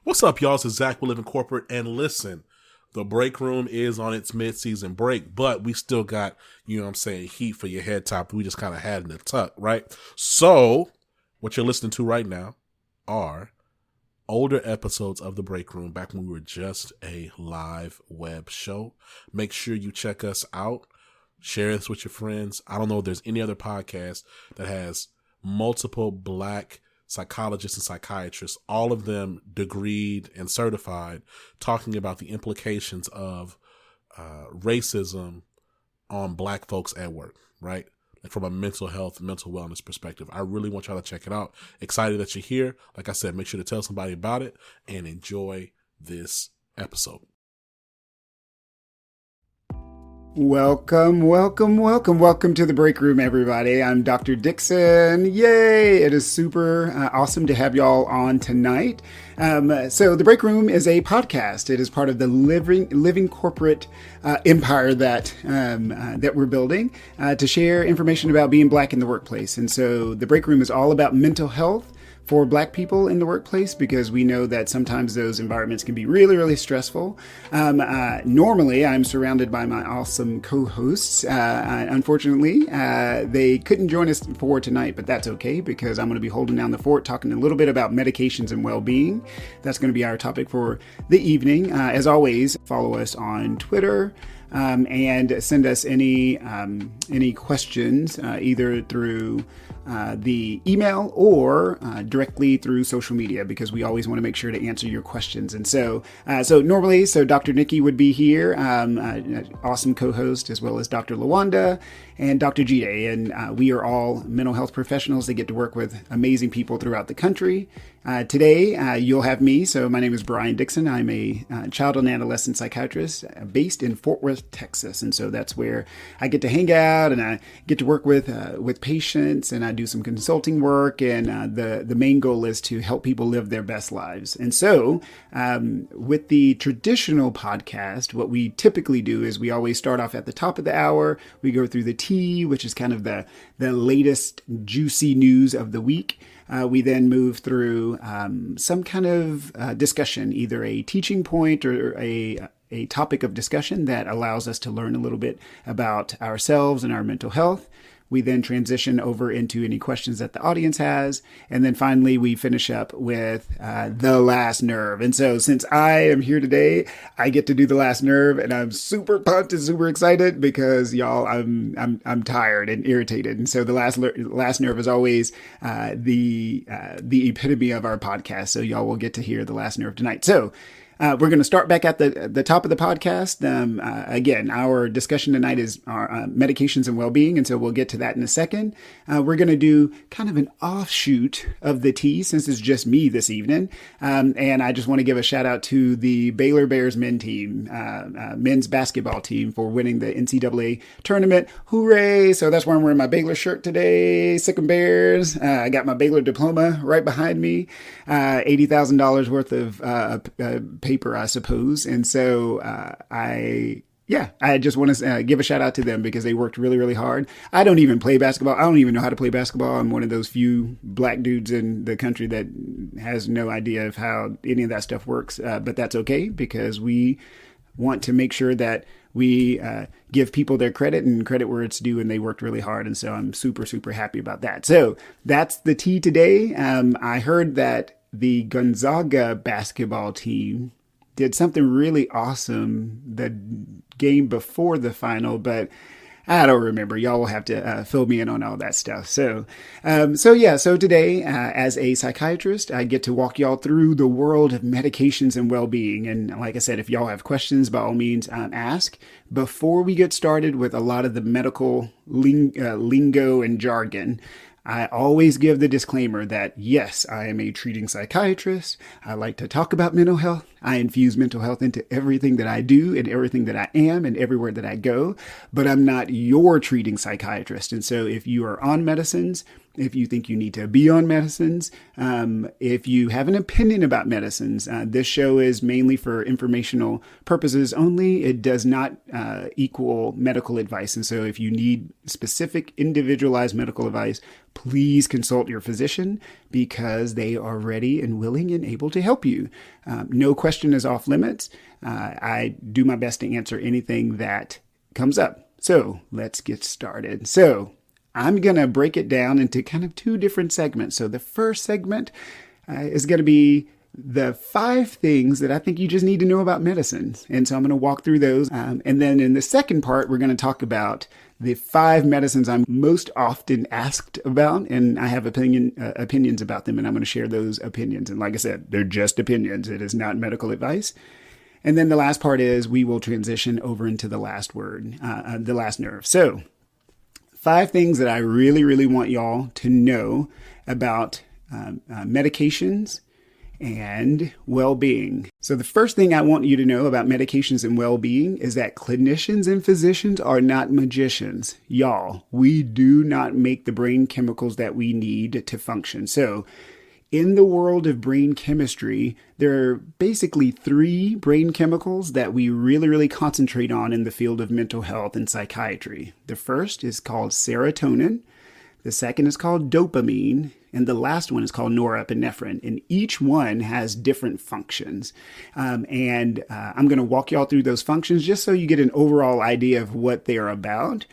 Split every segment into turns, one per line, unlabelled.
What's up, y'all? This is Zach. We live in corporate, and listen, the break room is on its mid-season break, but we still got, heat for your head top. We just kind of had in the tuck, right? So, what you're listening to right now are older episodes of the break room back when we were just a live web show. Make sure you check us out. Share this with your friends. I don't know if there's any other podcast that has multiple Black psychologists and psychiatrists, all of them degreed and certified, talking about the implications of racism on Black folks at work, right? Like from a mental health, mental wellness perspective. I really want y'all to check it out. Excited that you're here. Like I said, make sure to tell somebody about it and enjoy this episode.
Welcome to the break room, everybody. I'm Dr. Dixon. Yay! It is super awesome to have y'all on tonight. So the break room is a podcast. It is part of the living corporate empire that we're building to share information about being Black in the workplace. And so the break room is all about mental health for Black people in the workplace, because we know that sometimes those environments can be really, really stressful. Normally, I'm surrounded by my awesome co-hosts. Unfortunately, they couldn't join us for tonight, but that's okay, because I'm going to be holding down the fort, talking a little bit about medications and well-being. That's going to be our topic for the evening. As always, follow us on Twitter. And send us any questions either through the email or directly through social media, because we always want to make sure to answer your questions. And so normally, Dr. Nikki would be here, awesome co-host, as well as Dr. Lawanda and Dr. Jide. And we are all mental health professionals that get to work with amazing people throughout the country. Today, you'll have me. So my name is Brian Dixon. I'm a child and adolescent psychiatrist based in Fort Worth, Texas. And so that's where I get to hang out and I get to work with patients, and I do some consulting work. And the main goal is to help people live their best lives. And so with the traditional podcast, what we typically do is we always start off at the top of the hour. We go through the tea, which is kind of the latest juicy news of the week. We then move through some kind of discussion, either a teaching point or a topic of discussion that allows us to learn a little bit about ourselves and our mental health. We then transition over into any questions that the audience has. And then finally, we finish up with the last nerve. And so since I am here today, I get to do the last nerve, and I'm super pumped and super excited because, y'all, I'm tired and irritated. And so the last nerve is always the epitome of our podcast. So y'all will get to hear the last nerve tonight. So we're going to start back at the top of the podcast. Again, our discussion tonight is our medications and well-being, and so we'll get to that in a second. We're going to do kind of an offshoot of the tea, since it's just me this evening. And I just want to give a shout out to the Baylor Bears men's basketball team, for winning the NCAA tournament. Hooray! So that's why I'm wearing my Baylor shirt today. Sick 'em Bears. I got my Baylor diploma right behind me. $80,000 worth of paper, I suppose. And so I just want to give a shout out to them, because they worked really, really hard. I don't even play basketball. I don't even know how to play basketball. I'm one of those few Black dudes in the country that has no idea of how any of that stuff works. But that's okay, because we want to make sure that we give people their credit and credit where it's due, and they worked really hard. And so I'm super, super happy about that. So that's the tea today. I heard that the Gonzaga basketball team did something really awesome the game before the final, but I don't remember. Y'all will have to fill me in on all that stuff. So today, as a psychiatrist, I get to walk y'all through the world of medications and well-being. And like I said, if y'all have questions, by all means, ask. Before we get started with a lot of the medical lingo and jargon, I always give the disclaimer that, yes, I am a treating psychiatrist. I like to talk about mental health, I infuse mental health into everything that I do and everything that I am and everywhere that I go, but I'm not your treating psychiatrist. And so if you are on medicines, if you think you need to be on medicines, if you have an opinion about medicines, this show is mainly for informational purposes only. It does not equal medical advice. And so if you need specific individualized medical advice, please consult your physician because they are ready and willing and able to help you. No question is off limits. I do my best to answer anything that comes up. So let's get started. So I'm going to break it down into kind of two different segments. So the first segment is going to be the 5 things that I think you just need to know about medicines. And so I'm going to walk through those. And then in the second part, we're going to talk about the 5 medicines I'm most often asked about. And I have opinions about them, and I'm going to share those opinions. And like I said, they're just opinions. It is not medical advice. And then the last part is we will transition over into the last word, the last nerve. So 5 things that I really, really want y'all to know about medications and well-being. So the first thing I want you to know about medications and well-being is that clinicians and physicians are not magicians. Y'all, we do not make the brain chemicals that we need to function. So in the world of brain chemistry, there are basically 3 brain chemicals that we really, really concentrate on in the field of mental health and psychiatry. The first is called serotonin. The second is called dopamine. And the last one is called norepinephrine. And each one has different functions. I'm going to walk y'all through those functions just so you get an overall idea of what they are about.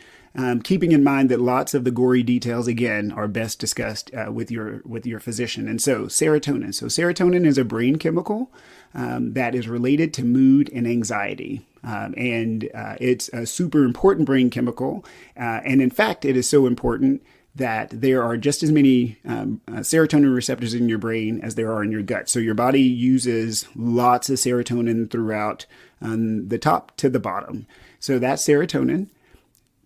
Keeping in mind that lots of the gory details, again, are best discussed with your physician. And so serotonin. So serotonin is a brain chemical that is related to mood and anxiety. It's a super important brain chemical. And in fact, it is so important that there are just as many serotonin receptors in your brain as there are in your gut. So your body uses lots of serotonin throughout the top to the bottom. So that's serotonin.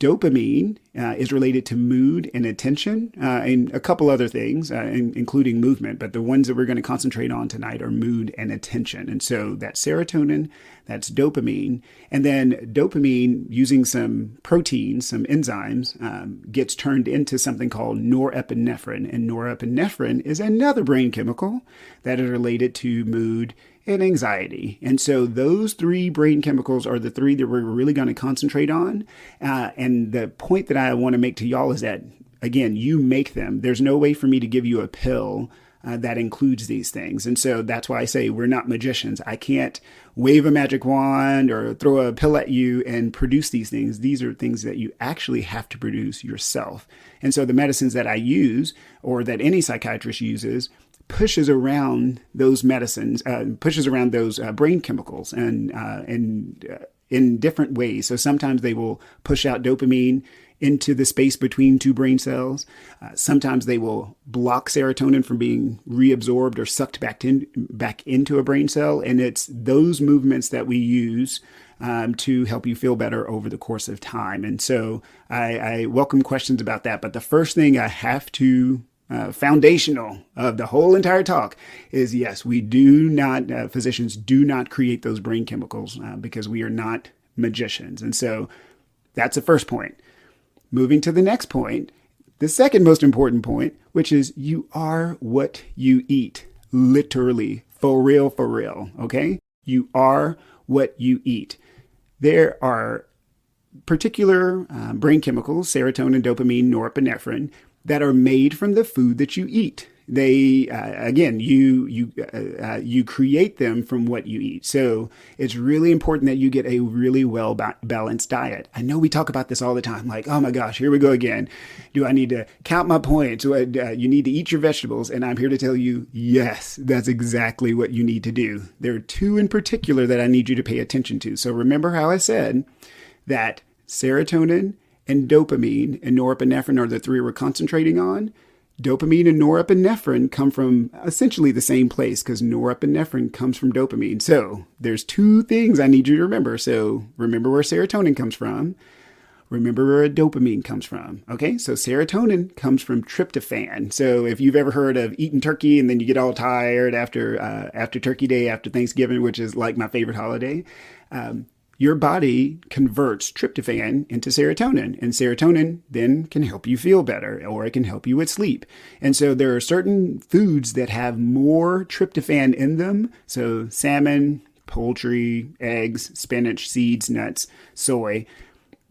Dopamine is related to mood and attention and a couple other things, including movement. But the ones that we're going to concentrate on tonight are mood and attention. And so that's serotonin, that's dopamine. And then dopamine, using some proteins, some enzymes, gets turned into something called norepinephrine. And norepinephrine is another brain chemical that is related to mood and anxiety. And so those 3 brain chemicals are the 3 that we're really going to concentrate on. And the point that I want to make to y'all is that, again, you make them. There's no way for me to give you a pill that includes these things. And so that's why I say we're not magicians. I can't wave a magic wand or throw a pill at you and produce these things. These are things that you actually have to produce yourself. And so the medicines that I use, or that any psychiatrist uses, pushes around those medicines, pushes around those brain chemicals and in different ways. So sometimes they will push out dopamine into the space between 2 brain cells. Sometimes they will block serotonin from being reabsorbed or sucked back into a brain cell. And it's those movements that we use to help you feel better over the course of time. And so I welcome questions about that. But the first thing I have to foundational of the whole entire talk is, yes, we do not, physicians do not create those brain chemicals because we are not magicians. And so that's the first point. Moving to the next point, the second most important point, which is you are what you eat. Literally, for real, okay? You are what you eat. There are particular brain chemicals, serotonin, dopamine, norepinephrine, that are made from the food that you eat. They, again, you create them from what you eat. So it's really important that you get a really well balanced diet. I know we talk about this all the time, like, oh my gosh, here we go again. Do I need to count my points? You need to eat your vegetables. And I'm here to tell you, yes, that's exactly what you need to do. There are 2 in particular that I need you to pay attention to. So remember how I said that serotonin and dopamine and norepinephrine are the 3 we're concentrating on. Dopamine and norepinephrine come from essentially the same place because norepinephrine comes from dopamine. So there's 2 things I need you to remember. So remember where serotonin comes from. remember where dopamine comes from. Okay, so serotonin comes from tryptophan. So if you've ever heard of eating turkey and then you get all tired after Turkey Day, after Thanksgiving, which is like my favorite holiday, your body converts tryptophan into serotonin, and serotonin then can help you feel better, or it can help you with sleep. And so there are certain foods that have more tryptophan in them. So salmon, poultry, eggs, spinach, seeds, nuts, soy.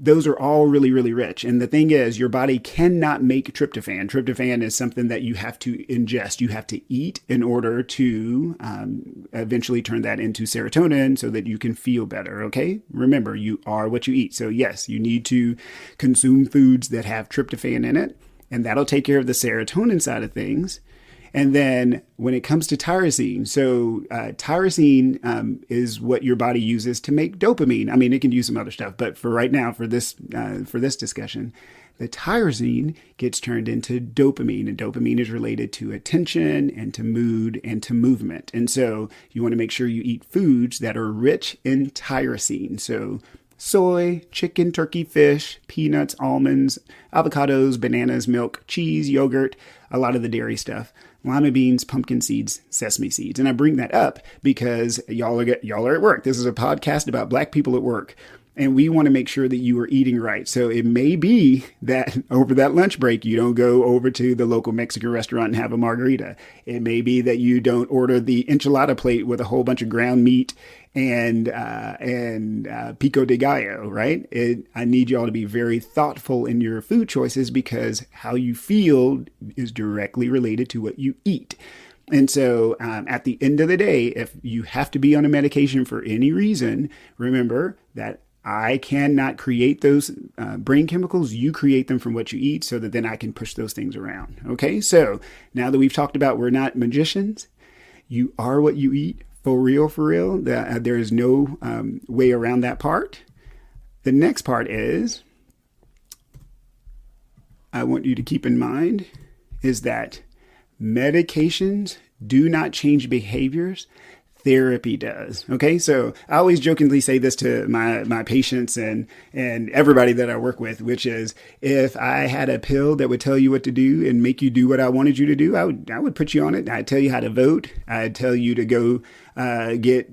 Those are all really, really rich. And the thing is, your body cannot make tryptophan. Tryptophan is something that you have to ingest. You have to eat in order to eventually turn that into serotonin so that you can feel better, okay? Remember, you are what you eat. So yes, you need to consume foods that have tryptophan in it, and that'll take care of the serotonin side of things. And then when it comes to tyrosine, so tyrosine is what your body uses to make dopamine. I mean, it can use some other stuff, but for right now, for this discussion, the tyrosine gets turned into dopamine, and dopamine is related to attention and to mood and to movement. And so you want to make sure you eat foods that are rich in tyrosine. So soy, chicken, turkey, fish, peanuts, almonds, avocados, bananas, milk, cheese, yogurt, a lot of the dairy stuff, lima beans, pumpkin seeds, sesame seeds. And I bring that up because y'all are at work. This is a podcast about Black people at work, and we want to make sure that you are eating right. So it may be that over that lunch break, you don't go over to the local Mexican restaurant and have a margarita. It may be that you don't order the enchilada plate with a whole bunch of ground meat and pico de gallo, right? I need y'all to be very thoughtful in your food choices because how you feel is directly related to what you eat. And so at the end of the day, if you have to be on a medication for any reason, remember that I cannot create those brain chemicals. You create them from what you eat so that then I can push those things around. Okay, so now that we've talked about we're not magicians, you are what you eat. For real, there is no way around that part. The next part is, I want you to keep in mind, is that medications do not change behaviors. Therapy does. Okay, so I always jokingly say this to my patients and everybody that I work with, which is, if I had a pill that would tell you what to do and make you do what I wanted you to do, I would put you on it. I'd tell you how to vote. I'd tell you to go get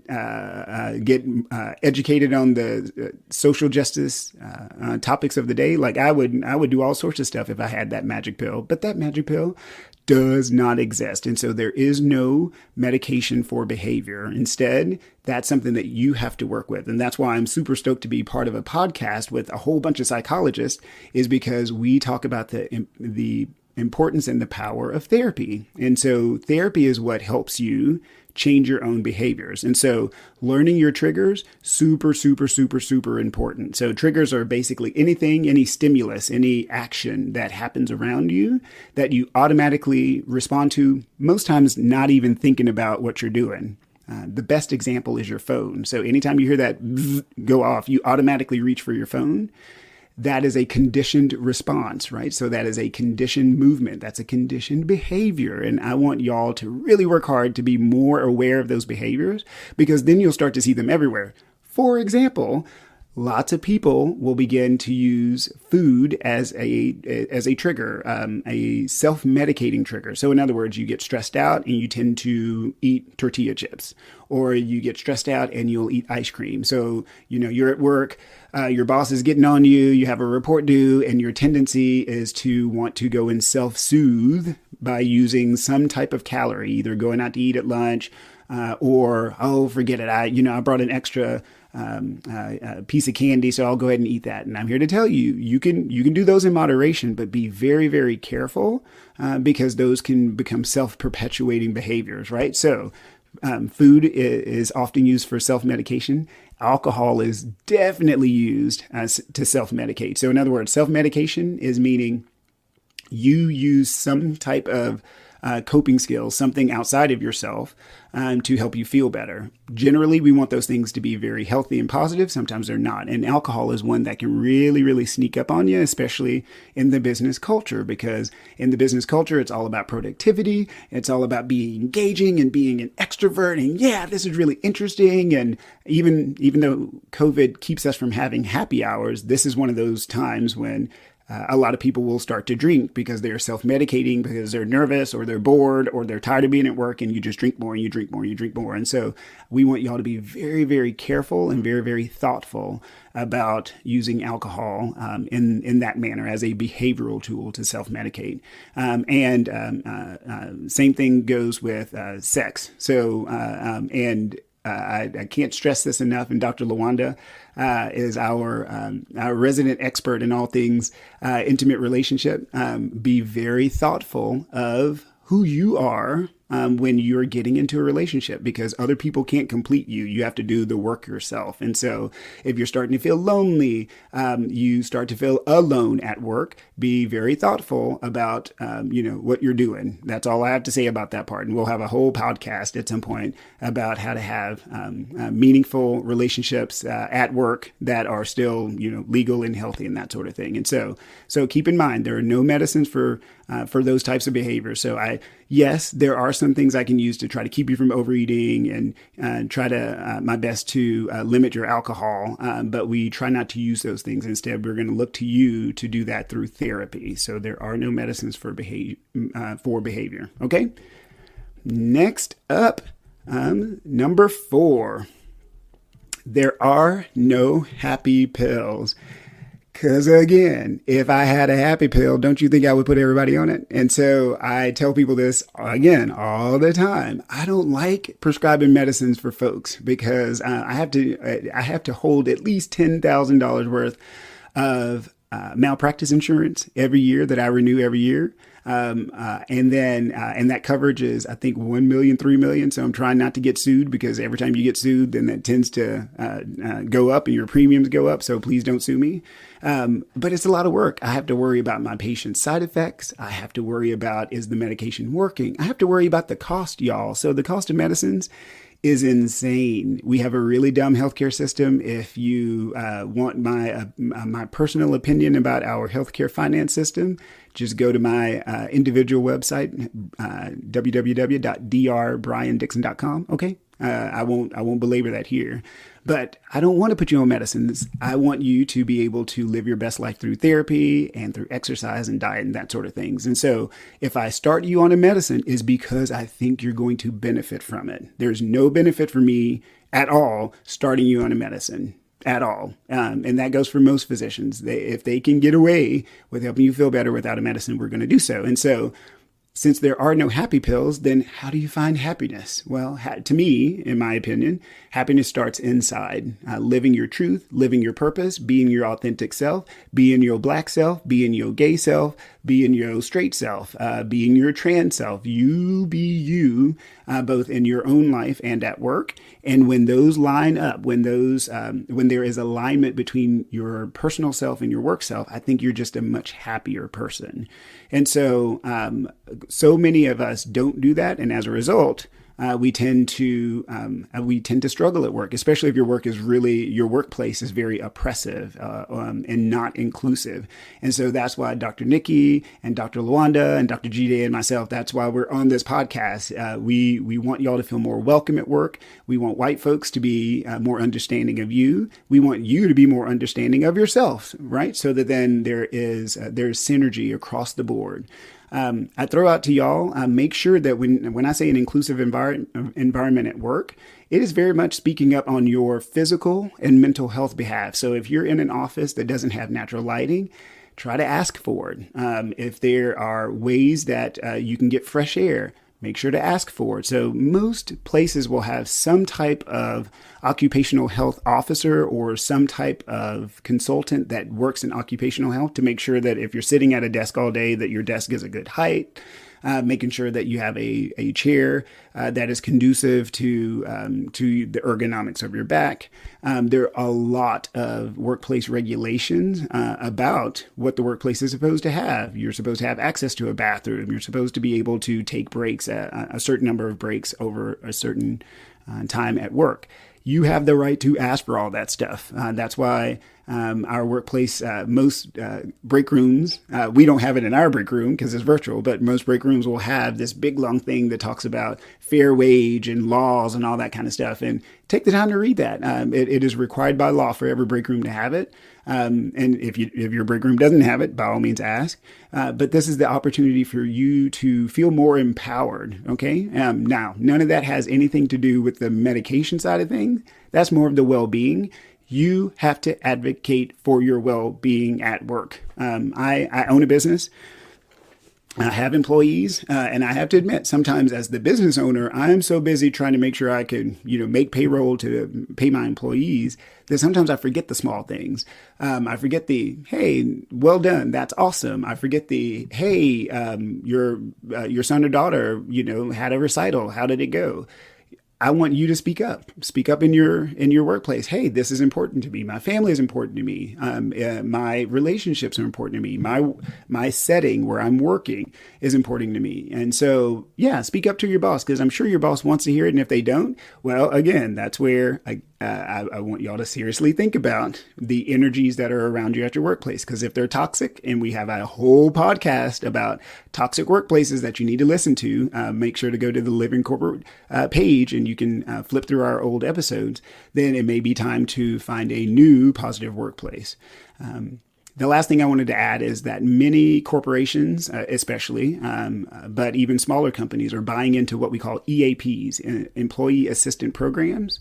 educated on the social justice topics of the day. Like I would do all sorts of stuff if I had that magic pill. But that magic pill does not exist. And so there is no medication for behavior. Instead, that's something that you have to work with. And that's why I'm super stoked to be part of a podcast with a whole bunch of psychologists, is because we talk about the importance and the power of therapy. And so therapy is what helps you change your own behaviors. And so learning your triggers, super, super, super, super important. So triggers are basically anything, any stimulus, any action that happens around you that you automatically respond to, most times not even thinking about what you're doing. The best example is your phone. So anytime you hear that bzz go off, you automatically reach for your phone. That is a conditioned response, right? So that is a conditioned movement. That's a conditioned behavior. And I want y'all to really work hard to be more aware of those behaviors, because then you'll start to see them everywhere. For example, lots of people will begin to use food as a trigger, a self-medicating trigger. So in other words, you get stressed out and you tend to eat tortilla chips, or you get stressed out and you'll eat ice cream. So, you're at work, your boss is getting on you, you have a report due, and your tendency is to want to go and self-soothe by using some type of calorie, either going out to eat at lunch, or, forget it, I brought an extra piece of candy, so I'll go ahead and eat that. And I'm here to tell you, you can do those in moderation, but be very, very careful, because those can become self-perpetuating behaviors, right? So food is often used for self-medication. Alcohol is definitely used to self-medicate. So in other words, self-medication is meaning you use some type of coping skills, something outside of yourself to help you feel better. Generally, we want those things to be very healthy and positive. Sometimes they're not. And alcohol is one that can really, really sneak up on you, especially in the business culture, because in the business culture, it's all about productivity. It's all about being engaging and being an extrovert. And yeah, this is really interesting. And even though COVID keeps us from having happy hours, this is one of those times when a lot of people will start to drink because they're self-medicating because they're nervous or they're bored or they're tired of being at work, and you just drink more and you drink more and you drink more. And so we want y'all to be very, very careful and very, very thoughtful about using alcohol in that manner as a behavioral tool to self-medicate. Same thing goes with sex. I can't stress this enough, and Dr. Lawanda is our resident expert in all things intimate relationship. Be very thoughtful of who you are when you're getting into a relationship, because other people can't complete you. You have to do the work yourself. And so if you're starting to feel lonely, you start to feel alone at work, be very thoughtful about, what you're doing. That's all I have to say about that part. And we'll have a whole podcast at some point about how to have meaningful relationships at work that are still, legal and healthy and that sort of thing. And so keep in mind, there are no medicines for those types of behaviors. So yes, there are some things I can use to try to keep you from overeating and try to my best to limit your alcohol. But we try not to use those things. Instead, we're going to look to you to do that through therapy. So there are no medicines for behavior. Okay. Next up, number 4, there are no happy pills. Because again, if I had a happy pill, don't you think I would put everybody on it? And so I tell people this again all the time. I don't like prescribing medicines for folks because I have to hold at least $10,000 worth of malpractice insurance every year that I renew every year. And that coverage is, I think, 1 million, 3 million. So I'm trying not to get sued, because every time you get sued, then that tends to go up and your premiums go up. So please don't sue me. But it's a lot of work. I have to worry about my patient's side effects. I have to worry about, is the medication working? I have to worry about the cost, y'all. So the cost of medicines is insane. We have a really dumb healthcare system. If you want my personal opinion about our healthcare finance system, just go to my individual website, www.drbriandixon.com. Okay. I won't belabor that here, but I don't want to put you on medicines. I want you to be able to live your best life through therapy and through exercise and diet and that sort of things. And so if I start you on a medicine, is because I think you're going to benefit from it. There's no benefit for me at all starting you on a medicine at all. And that goes for most physicians. If they can get away with helping you feel better without a medicine, we're going to do so. And so since there are no happy pills, then how do you find happiness? Well, to me, in my opinion, happiness starts inside. Living your truth, living your purpose, being your authentic self, being your black self, being your gay self, being your straight self, being your trans self. You be you, both in your own life and at work. And when those line up, when there is alignment between your personal self and your work self, I think you're just a much happier person. And so many of us don't do that. And as a result, we tend to struggle at work, especially if your workplace is very oppressive and not inclusive. And so that's why Dr. Nikki and Dr. Lawanda and Dr. Jide and myself, that's why we're on this podcast. We want y'all to feel more welcome at work. We want white folks to be more understanding of you. We want you to be more understanding of yourself, right? So that then there's synergy across the board. I throw out to y'all, make sure that when I say an inclusive environment at work, it is very much speaking up on your physical and mental health behalf. So if you're in an office that doesn't have natural lighting, try to ask for it. If there are ways that you can get fresh air, make sure to ask for it. So most places will have some type of occupational health officer or some type of consultant that works in occupational health to make sure that if you're sitting at a desk all day, that your desk is a good height. making sure that you have a chair that is conducive to the ergonomics of your back. There are a lot of workplace regulations about what the workplace is supposed to have. You're supposed to have access to a bathroom. You're supposed to be able to take breaks, a certain number of breaks over a certain time at work. You have the right to ask for all that stuff. That's why our workplace, most break rooms, we don't have it in our break room because it's virtual, but most break rooms will have this big long thing that talks about fair wage and laws and all that kind of stuff. And take the time to read that. It is required by law for every break room to have it. And if your break room doesn't have it, by all means ask. But this is the opportunity for you to feel more empowered. Okay. Now, none of that has anything to do with the medication side of things. That's more of the well-being. You have to advocate for your well-being at work. I own a business. I have employees, and I have to admit, sometimes as the business owner, I'm so busy trying to make sure I can, make payroll to pay my employees that sometimes I forget the small things. I forget the, hey, well done, that's awesome. I forget the, hey, your son or daughter, had a recital. How did it go? I want you to speak up. Speak up in your workplace. Hey, this is important to me. My family is important to me. My relationships are important to me. My setting where I'm working is important to me. And so, yeah, speak up to your boss because I'm sure your boss wants to hear it. And if they don't, well, again, that's where I want y'all to seriously think about the energies that are around you at your workplace. Because if they're toxic, and we have a whole podcast about toxic workplaces that you need to listen to, make sure to go to the Living Corporate page and you can flip through our old episodes, then it may be time to find a new positive workplace. The last thing I wanted to add is that many corporations, especially, but even smaller companies, are buying into what we call EAPs, employee assistant programs.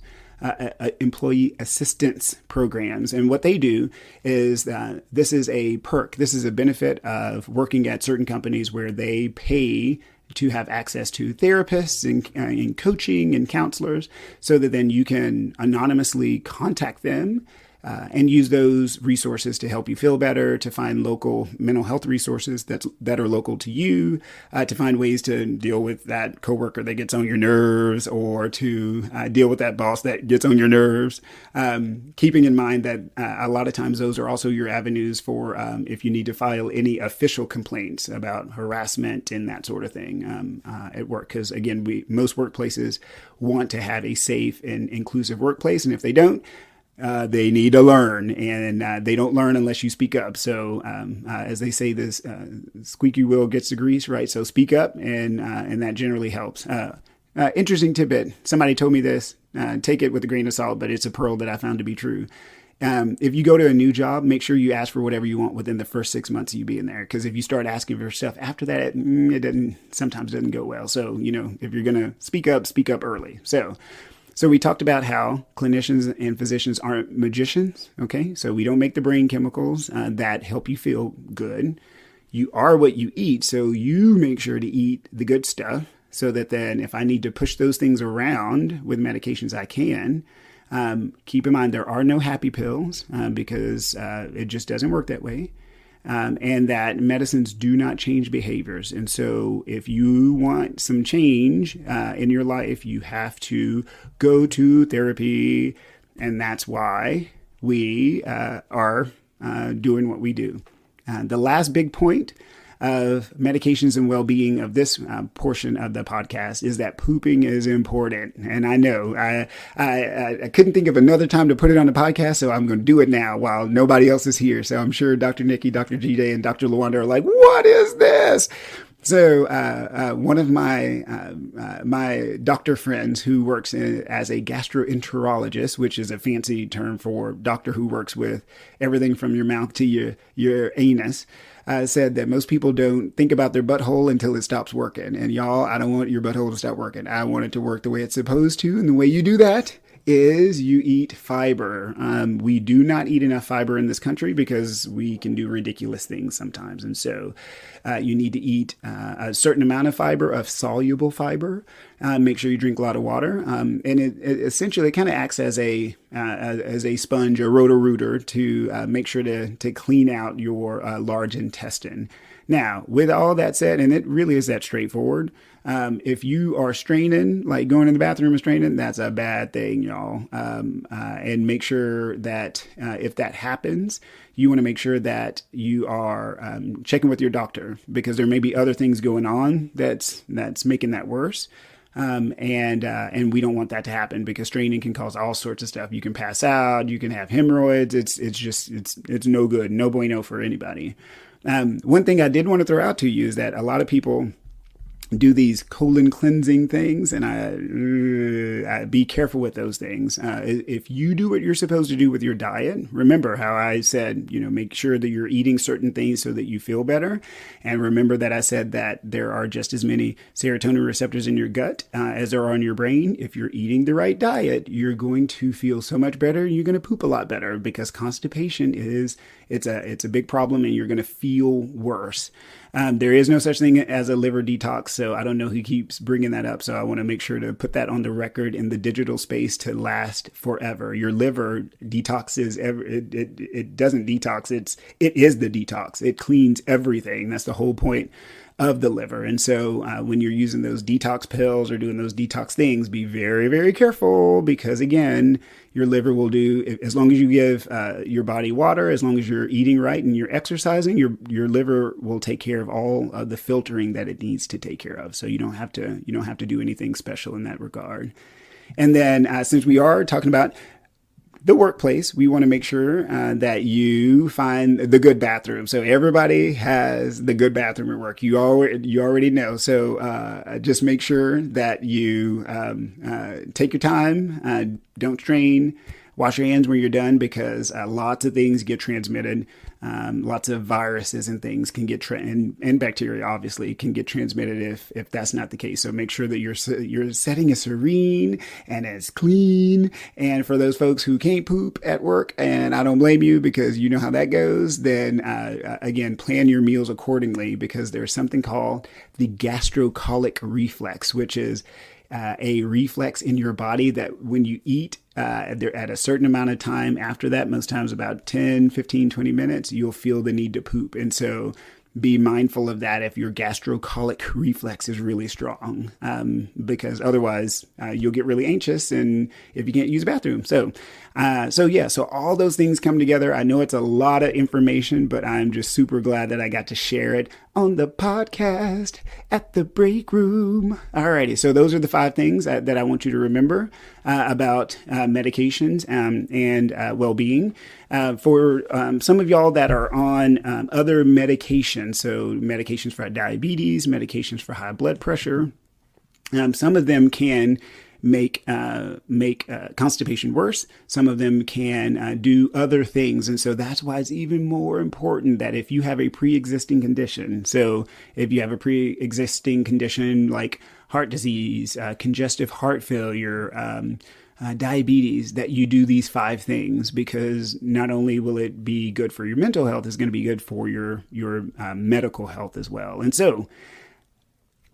Employee assistance programs. And what they do is that this is a perk. This is a benefit of working at certain companies where they pay to have access to therapists and coaching and counselors so that then you can anonymously contact them and use those resources to help you feel better, to find local mental health resources that are local to you, to find ways to deal with that coworker that gets on your nerves, or to deal with that boss that gets on your nerves. Keeping in mind that a lot of times those are also your avenues for if you need to file any official complaints about harassment and that sort of thing at work. Because again, most workplaces want to have a safe and inclusive workplace, and if they don't, they need to learn, and they don't learn unless you speak up. So, as they say, this squeaky wheel gets the grease, right? So speak up, and that generally helps. Interesting tidbit. Somebody told me this. Take it with a grain of salt, but it's a pearl that I found to be true. If you go to a new job, make sure you ask for whatever you want within the first 6 months of you being there. Because if you start asking for stuff after that, it sometimes doesn't go well. So, if you're going to speak up early. So we talked about how clinicians and physicians aren't magicians, okay? So we don't make the brain chemicals that help you feel good. You are what you eat, so you make sure to eat the good stuff so that then if I need to push those things around with medications, I can. Keep in mind there are no happy pills because it just doesn't work that way. And that medicines do not change behaviors. And so if you want some change in your life, you have to go to therapy. And that's why we are doing what we do. The last big point of medications and well-being of this portion of the podcast is that pooping is important. And I know I couldn't think of another time to put it on the podcast, so I'm going to do it now while nobody else is here. So I'm sure Dr. Nikki, Dr. G-Day, and Dr. Lawanda are like, what is this? So one of my doctor friends who works as a gastroenterologist, which is a fancy term for doctor who works with everything from your mouth to your anus, said that most people don't think about their butthole until it stops working. And y'all, I don't want your butthole to stop working. I want it to work the way it's supposed to. And the way you do that is you eat fiber. We do not eat enough fiber in this country because we can do ridiculous things sometimes. And so you need to eat a certain amount of fiber, of soluble fiber. Make sure you drink a lot of water. And it essentially kind of acts as a sponge, a roto-rooter to make sure to clean out your large intestine. Now, with all that said, and it really is that straightforward, if you are straining, like going in the bathroom and straining, that's a bad thing, y'all. And make sure that if that happens, you want to make sure that you are checking with your doctor, because there may be other things going on that's making that worse. And we don't want that to happen, because straining can cause all sorts of stuff. You can pass out, you can have hemorrhoids. It's no good, no bueno for anybody. One thing I did want to throw out to you is that a lot of people do these colon cleansing things, and I be careful with those things. If you do what you're supposed to do with your diet, remember how I said, make sure that you're eating certain things so that you feel better. And remember that I said that there are just as many serotonin receptors in your gut as there are in your brain. If you're eating the right diet, you're going to feel so much better. You're going to poop a lot better, because constipation it's a big problem, and you're going to feel worse. There is no such thing as a liver detox, so I don't know who keeps bringing that up. So I want to make sure to put that on the record in the digital space to last forever. Your liver detoxes, it doesn't detox. It is the detox. It cleans everything. That's the whole point of the liver. And so when you're using those detox pills or doing those detox things, be very, very careful, because again, your liver will do, as long as you give your body water, as long as you're eating right and you're exercising, your liver will take care of all of the filtering that it needs to take care of. So you don't have to do anything special in that regard. And then since we are talking about the workplace, we want to make sure that you find the good bathroom. So everybody has the good bathroom at work. You already know. So just make sure that you take your time, don't strain, wash your hands when you're done, because lots of things get transmitted. Lots of viruses and things can get and bacteria obviously can get transmitted if that's not the case. So make sure that your setting is serene and as clean. And for those folks who can't poop at work, and I don't blame you, because you know how that goes, then again, plan your meals accordingly, because there's something called the gastrocolic reflex, which is a reflex in your body that when you eat at a certain amount of time after that, most times about 10, 15, 20 minutes, you'll feel the need to poop. And so be mindful of that if your gastrocolic reflex is really strong, because otherwise you'll get really anxious and if you can't use a bathroom. So all those things come together. I know it's a lot of information, but I'm just super glad that I got to share it on the podcast at the break room. Alrighty, so those are the 5 things that I want you to remember about medications and well-being. For some of y'all that are on other medications, so medications for diabetes, medications for high blood pressure, some of them can make constipation worse. Some of them can do other things. And so that's why it's even more important that if you have a pre-existing condition, so if you have a pre-existing condition like heart disease, congestive heart failure, diabetes, that you do these 5 things, because not only will it be good for your mental health, it's going to be good for your medical health as well. And so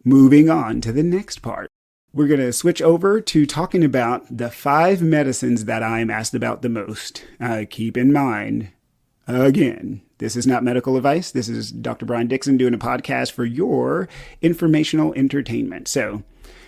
moving on to the next part. We're going to switch over to talking about the 5 medicines that I'm asked about the most. Keep in mind, again, this is not medical advice. This is Dr. Brian Dixon doing a podcast for your informational entertainment. So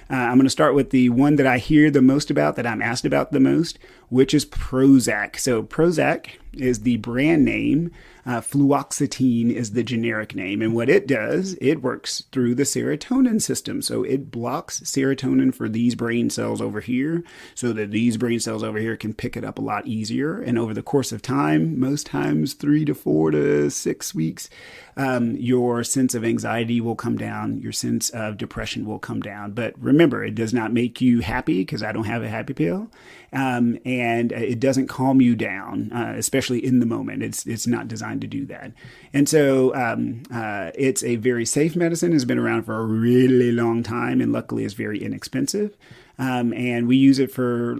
I'm going to start with the one that I hear the most about, that I'm asked about the most, which is Prozac. So Prozac is the brand name. Fluoxetine is the generic name. And what it does, it works through the serotonin system. So it blocks serotonin for these brain cells over here, so that these brain cells over here can pick it up a lot easier. And over the course of time, most times 3 to 4 to 6 weeks, your sense of anxiety will come down. Your sense of depression will come down. But remember, it does not make you happy, because I don't have a happy pill. And it doesn't calm you down, especially in the moment. It's not designed to do that. And so it's a very safe medicine. It's been around for a really long time, and luckily is very inexpensive. And we use it for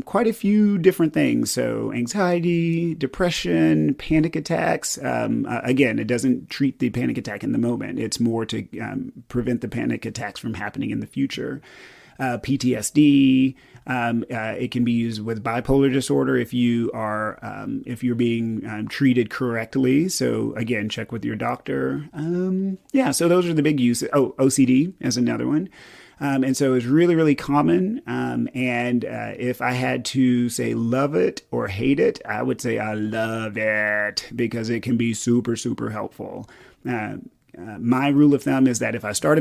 quite a few different things. So anxiety, depression, panic attacks. Again, it doesn't treat the panic attack in the moment. It's more to prevent the panic attacks from happening in the future. PTSD. It can be used with bipolar disorder if you're being treated correctly. So again, check with your doctor. So those are the big uses. Oh, OCD is another one. And so it's really, really common. And if I had to say love it or hate it, I would say I love it because it can be super, super helpful. My rule of thumb is that if I start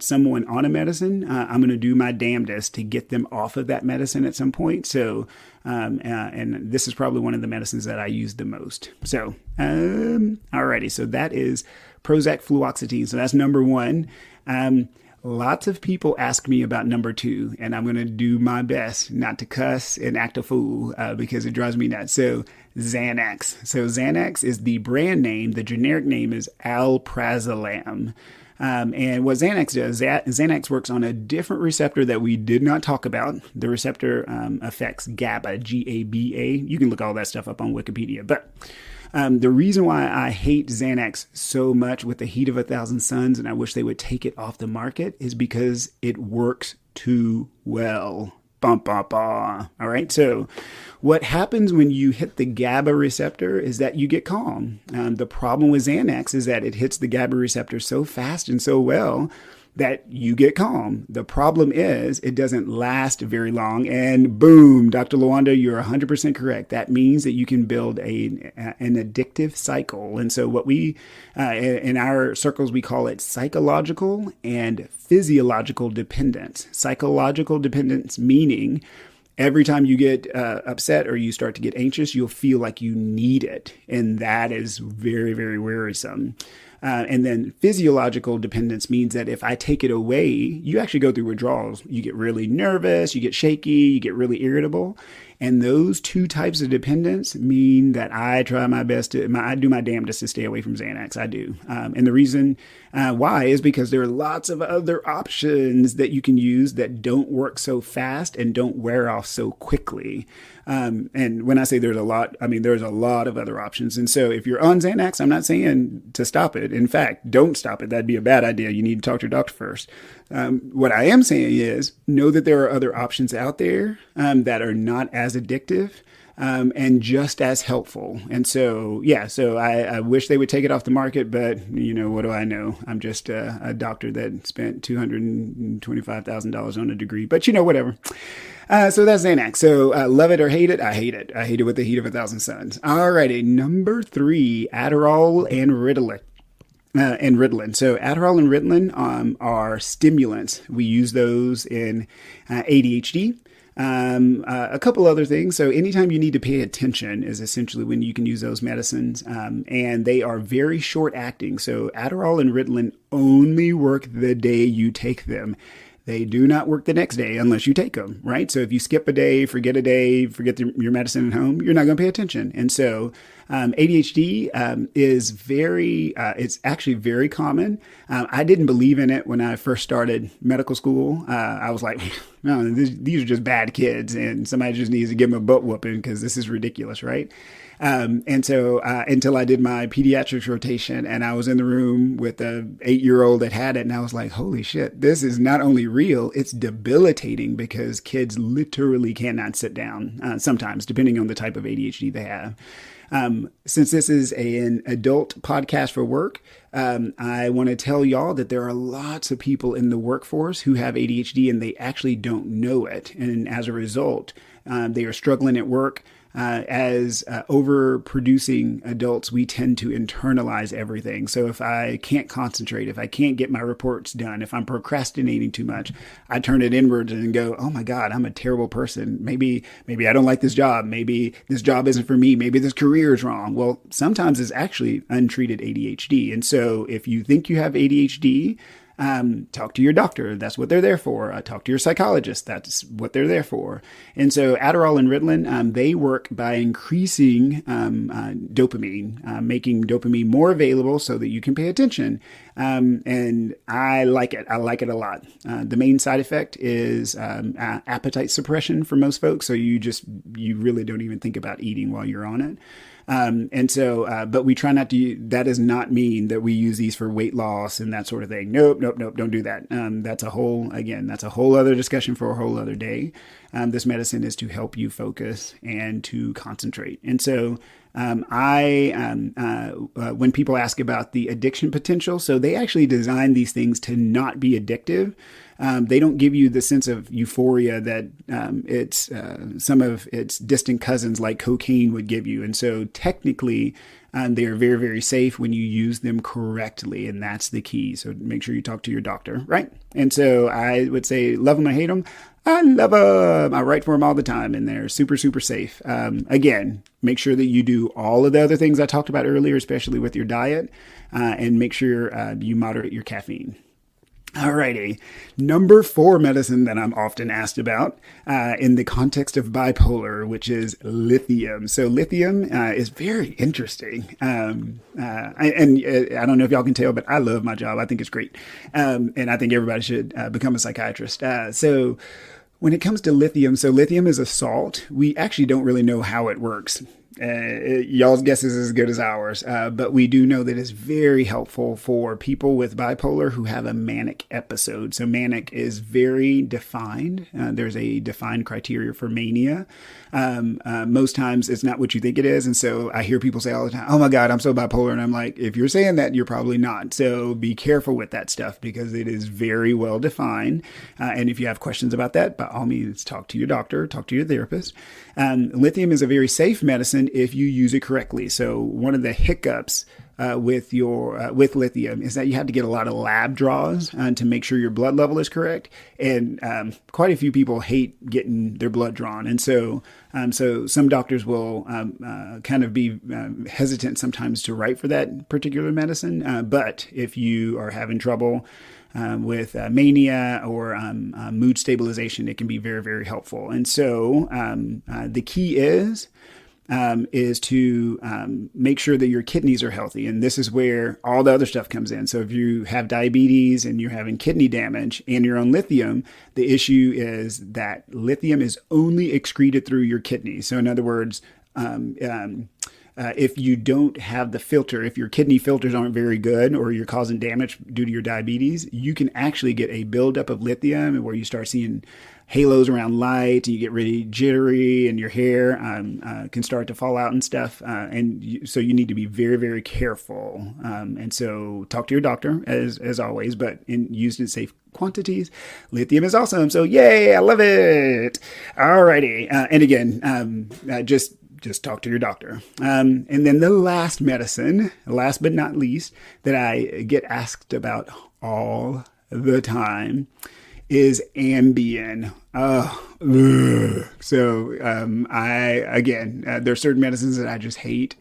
someone on a medicine, I'm going to do my damnedest to get them off of that medicine at some point. So, and this is probably one of the medicines that I use the most. So, alrighty. So that is Prozac fluoxetine. So that's number one. Lots of people ask me about number two, and I'm going to do my best not to cuss and act a fool because it drives me nuts. So Xanax. So Xanax is the brand name. The generic name is alprazolam. And what Xanax does, Xanax works on a different receptor that we did not talk about. The receptor affects GABA, G-A-B-A. You can look all that stuff up on Wikipedia. But the reason why I hate Xanax so much with the heat of 1,000 suns, and I wish they would take it off the market, is because it works too well. Bum, bum, bum. All right. So what happens when you hit the GABA receptor is that you get calm. The problem with Xanax is that it hits the GABA receptor so fast and so well that you get calm. The problem is it doesn't last very long. And boom, Dr. Lawanda, you're 100% correct. That means that you can build an addictive cycle. And so what we, in our circles, we call it psychological and physiological dependence. Psychological dependence meaning every time you get upset or you start to get anxious, you'll feel like you need it. And that is very, very wearisome. And then physiological dependence means that if I take it away, you actually go through withdrawals. You get really nervous, you get shaky, you get really irritable. And those two types of dependence mean that I try my best I do my damnedest to stay away from Xanax. I do. And the reason why is because there are lots of other options that you can use that don't work so fast and don't wear off so quickly. And when I say there's a lot, I mean, there's a lot of other options. And so if you're on Xanax, I'm not saying to stop it. In fact, don't stop it. That'd be a bad idea. You need to talk to your doctor first. What I am saying is know that there are other options out there that are not as addictive and just as helpful. And so, I wish they would take it off the market, but what do I know? I'm just a doctor that spent $225,000 on a degree, but whatever. So that's Xanax. So love it or hate it. I hate it. I hate it with the heat of 1,000 suns. Alrighty. Number 3, Adderall and Ritalin. So Adderall and Ritalin are stimulants. We use those in ADHD. A couple other things. So anytime you need to pay attention is essentially when you can use those medicines. And they are very short acting. So Adderall and Ritalin only work the day you take them. They do not work the next day unless you take them, right? So if you skip a day, forget your medicine at home, you're not going to pay attention. And so ADHD is it's actually very common. I didn't believe in it when I first started medical school. I was like, no, these are just bad kids and somebody just needs to give them a butt whooping because this is ridiculous, right? And so until I did my pediatrics rotation and I was in the room with a 8-year-old that had it and I was like, holy shit, this is not only real, it's debilitating because kids literally cannot sit down sometimes, depending on the type of ADHD they have. Since this is an adult podcast for work, I want to tell y'all that there are lots of people in the workforce who have ADHD and they actually don't know it. And as a result, they are struggling at work. As overproducing adults, we tend to internalize everything. So if I can't concentrate, if I can't get my reports done, if I'm procrastinating too much, I turn it inwards and go, oh my God, I'm a terrible person. Maybe I don't like this job. Maybe this job isn't for me. Maybe this career is wrong. Well, sometimes it's actually untreated ADHD. And so if you think you have ADHD, talk to your doctor. That's what they're there for. Talk to your psychologist. That's what they're there for. And so Adderall and Ritalin, they work by increasing dopamine, making dopamine more available so that you can pay attention. And I like it. I like it a lot. The main side effect is appetite suppression for most folks. So you really don't even think about eating while you're on it. But we try not to, that does not mean that we use these for weight loss and that sort of thing. Nope, don't do that. That's a whole other discussion for a whole other day. This medicine is to help you focus and to concentrate. And so when people ask about the addiction potential, so they actually design these things to not be addictive. They don't give you the sense of euphoria that it's some of its distant cousins like cocaine would give you. And so technically, they are very, very safe when you use them correctly. And that's the key. So make sure you talk to your doctor, right? And so I would say, love them or hate them. I love them. I write for them all the time, and they're super, super safe. Again, make sure that you do all of the other things I talked about earlier, especially with your diet, and make sure you moderate your caffeine. Alrighty. Number 4 medicine that I'm often asked about in the context of bipolar, which is lithium. So lithium is very interesting. I don't know if y'all can tell, but I love my job. I think it's great. And I think everybody should become a psychiatrist. So when it comes to lithium, so lithium is a salt. We actually don't really know how it works. Y'all's guess is as good as ours, but we do know that it's very helpful for people with bipolar who have a manic episode. So manic is very defined. There's a defined criteria for mania. Most times it's not what you think it is. And so I hear people say all the time, oh my God, I'm so bipolar. And I'm like, if you're saying that, you're probably not. So be careful with that stuff because it is very well defined. And if you have questions about that, by all means, talk to your doctor, talk to your therapist. Lithium is a very safe medicine if you use it correctly. So one of the hiccups with lithium is that you have to get a lot of lab draws to make sure your blood level is correct. And quite a few people hate getting their blood drawn. And so some doctors will kind of be hesitant sometimes to write for that particular medicine. But if you are having trouble with mania or mood stabilization, it can be very, very helpful. And so the key is to make sure that your kidneys are healthy. And this is where all the other stuff comes in. So if you have diabetes and you're having kidney damage and you're on lithium, the issue is that lithium is only excreted through your kidneys. So in other words, if you don't have the filter, if your kidney filters aren't very good or you're causing damage due to your diabetes, you can actually get a buildup of lithium where you start seeing halos around light and you get really jittery and your hair can start to fall out and stuff. So you need to be very, very careful. And so talk to your doctor as always, but used in safe quantities. Lithium is awesome. So yay, I love it. Alrighty. And again, just talk to your doctor. And then the last medicine, last but not least, that I get asked about all the time is Ambien. There are certain medicines that I just hate.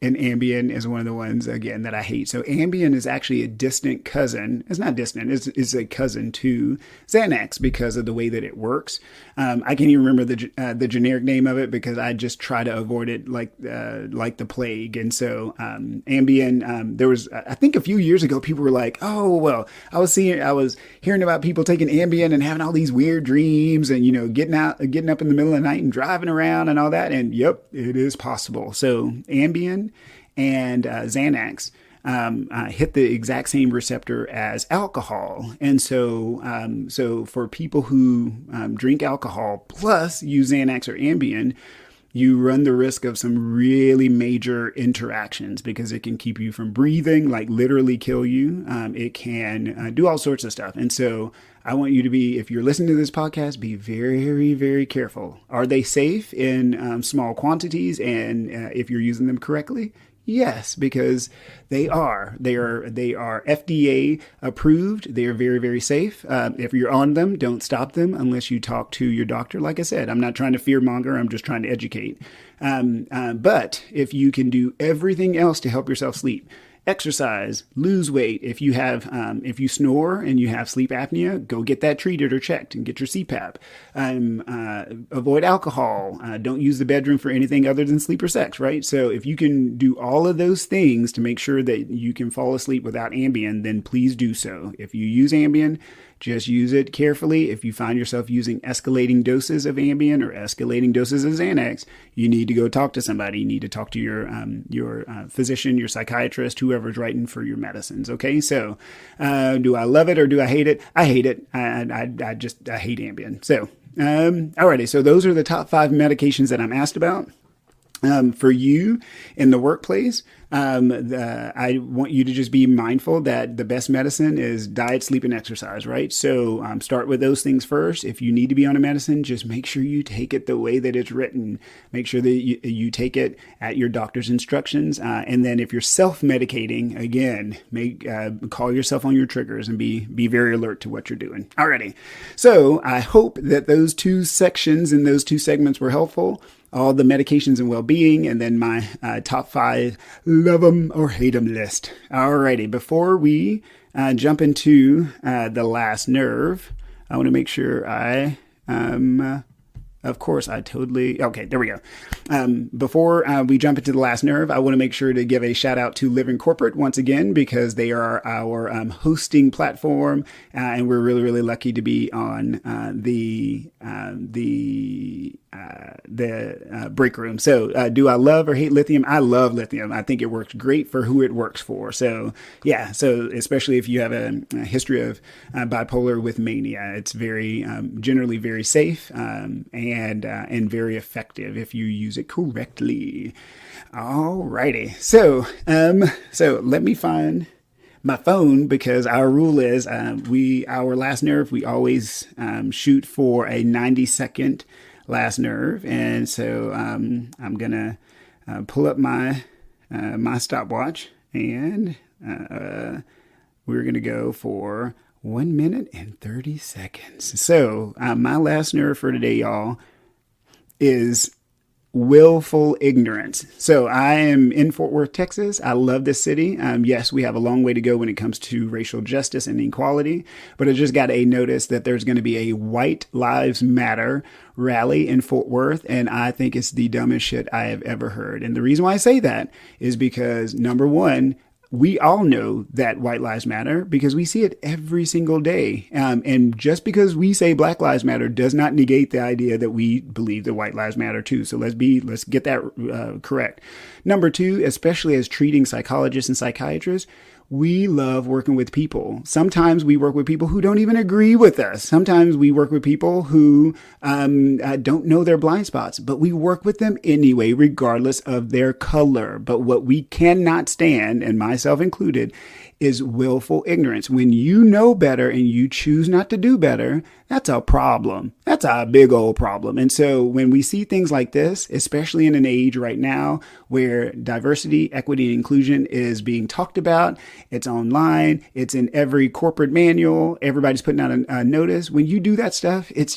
And Ambien is one of the ones, again, that I hate. So Ambien is actually a distant cousin. It's not distant. It's a cousin to Xanax because of the way that it works. I can't even remember the generic name of it because I just try to avoid it like the plague. And so Ambien, there was, I think a few years ago, people were like, oh, well, I was hearing about people taking Ambien and having all these weird dreams and, getting up in the middle of the night and driving around and all that. And yep, it is possible. So Ambien and Xanax hit the exact same receptor as alcohol. And so for people who drink alcohol plus use Xanax or Ambien, you run the risk of some really major interactions because it can keep you from breathing, like literally kill you. It can do all sorts of stuff. And so I want you to be, if you're listening to this podcast, be very, very careful. Are they safe in small quantities? And if you're using them correctly? Yes, because they are. They are FDA approved. They are very, very safe. If you're on them, don't stop them unless you talk to your doctor. Like I said, I'm not trying to fearmonger. I'm just trying to educate. But if you can do everything else to help yourself sleep, exercise, lose weight. If you snore and you have sleep apnea, go get that treated or checked and get your CPAP. Avoid alcohol. Don't use the bedroom for anything other than sleep or sex, right? So if you can do all of those things to make sure that you can fall asleep without Ambien, then please do so. If you use Ambien, Just use it carefully. If you find yourself using escalating doses of Ambien or escalating doses of Xanax, you need to go talk to somebody. You need to talk to your physician, your psychiatrist, whoever's writing for your medicines. Okay, so do I love it or do I hate it? I hate it. I hate Ambien. So, alrighty. So those are the top 5 medications that I'm asked about. For you in the workplace, I want you to just be mindful that the best medicine is diet, sleep, and exercise, right? So start with those things first. If you need to be on a medicine, just make sure you take it the way that it's written. Make sure that you take it at your doctor's instructions. And then if you're self-medicating, again, call yourself on your triggers and be very alert to what you're doing. Alrighty. So I hope that those 2 sections and those 2 segments were helpful. All the medications and well-being, and then my top 5 love them or hate them list. Alrighty, before we jump into the last nerve, I want to make sure okay, there we go. Before we jump into the last nerve, I want to make sure to give a shout out to Living Corporate once again, because they are our hosting platform, and we're really, really lucky to be on the break room. So do I love or hate Lithium? I love Lithium. I think it works great for who it works for. So yeah, so especially if you have a history of bipolar with mania, it's very generally very safe and very effective if you use it correctly. Alrighty. So let me find my phone, because our rule is our last nerve, we always shoot for a 90-second last nerve. And so I'm gonna pull up my stopwatch, and we're gonna go for 1 minute and 30 seconds. So my last nerve for today, y'all, is willful ignorance. So I am in Fort Worth, Texas. I love this city. Yes, we have a long way to go when it comes to racial justice and equality, but I just got a notice that there's going to be a White Lives Matter rally in Fort Worth, and I think it's the dumbest shit I have ever heard. And the reason why I say that is because, number one, we all know that white lives matter because we see it every single day. And just because we say Black Lives Matter does not negate the idea that we believe that white lives matter too. So let's get that correct. Number 2, especially as treating psychologists and psychiatrists, we love working with people. Sometimes we work with people who don't even agree with us. Sometimes we work with people who don't know their blind spots, but we work with them anyway, regardless of their color. But what we cannot stand, and myself included, is willful ignorance. When you know better and you choose not to do better, that's a problem. That's a big old problem. And so when we see things like this, especially in an age right now where diversity, equity, and inclusion is being talked about, it's online, it's in every corporate manual, everybody's putting out a notice. When you do that stuff, it's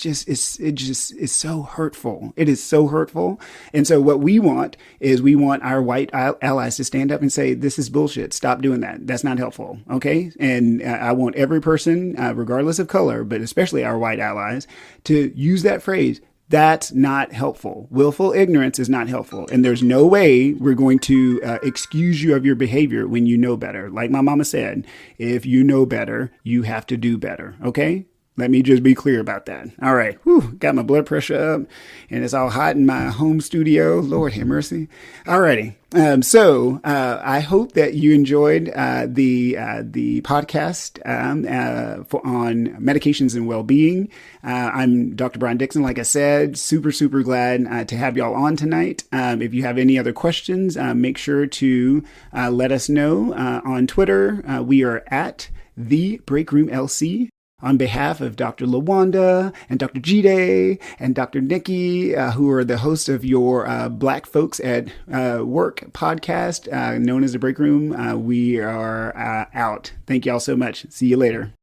so hurtful. It is so hurtful. And so what we want is we want our white allies to stand up and say, this is bullshit. Stop doing that. That's not helpful. Okay. And I want every person, regardless of color, but especially our white allies, to use that phrase. That's not helpful. Willful ignorance is not helpful. And there's no way we're going to excuse you of your behavior when you know better. Like my mama said, if you know better, you have to do better. Okay. Let me just be clear about that. All right. Whew, got my blood pressure up and it's all hot in my home studio. Lord have mercy. All righty. So I hope that you enjoyed the podcast on medications and well-being. I'm Dr. Brian Dixon. Like I said, super, super glad to have y'all on tonight. If you have any other questions, make sure to let us know on Twitter. We are at The Break Room LC. On behalf of Dr. Lawanda and Dr. Jide and Dr. Nikki, who are the hosts of your Black Folks at Work podcast, known as The Break Room, we are out. Thank y'all so much. See you later.